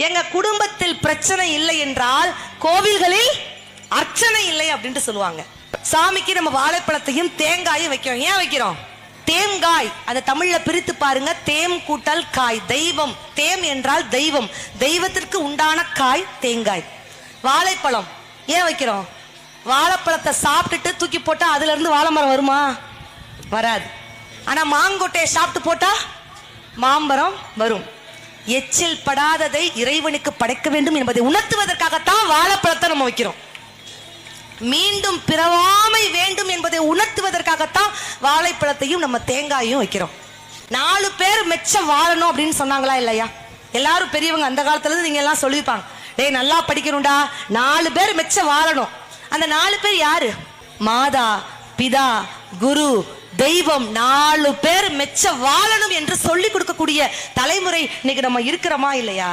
எங்க குடும்பத்தில் பிரச்சனை இல்லை என்றால் கோவில்களில் அர்ச்சனை இல்லை அப்படின்ட்டு சொல்லுவாங்க. சாமிக்கு நம்ம வாழைப்பழத்தையும் தேங்காயும் வைக்கிறோம். ஏன் வைக்கிறோம்? தேங்காய், அதை தமிழ்ல பிரித்து பாருங்க. தேம் கூட்டல் காய், தெய்வம். தேம் என்றால் தெய்வம், தெய்வத்திற்கு உண்டான காய் தேங்காய். வாழைப்பழம் ஏன் வைக்கிறோம்? வாழைப்பழத்தை சாப்பிட்டுட்டு தூக்கி போட்டா அதுல இருந்து வாழை மரம் வருமா? வராது. ஆனா மாங்கொட்டையை சாப்பிட்டு போட்டா மாம்பரம் வரும். எச்சில் படாததை இறைவனுக்கு படைக்க வேண்டும் என்பதை உணர்த்துவதற்காகத்தான் வாழைப்பழத்தை நம்ம வைக்கிறோம். மீண்டும் பிறவாமை வேண்டும் என்பதை உணர்த்துவதற்காகத்தான் வாழைப்பழத்தையும் நம்ம தேங்காயும் வைக்கிறோம். 4 பேர் மெச்ச வாழணும் அப்படின்னு சொன்னாங்களா இல்லையா? எல்லாரும் பெரியவங்க அந்த காலத்துல இருந்து நீங்க எல்லாம் சொல்லியிருப்பாங்க, டேய் நல்லா படிக்கணும்டா, 4 பேர் மெச்ச வாழணும். அந்த 4 பேர் யாரு? மாதா, பிதா, குரு, தெய்வம். 4 பேர் மெச்ச வாழணும் என்று சொல்லி கொடுக்கக்கூடிய தலைமுறை இன்னைக்கு நம்ம இருக்கிறோமா இல்லையா?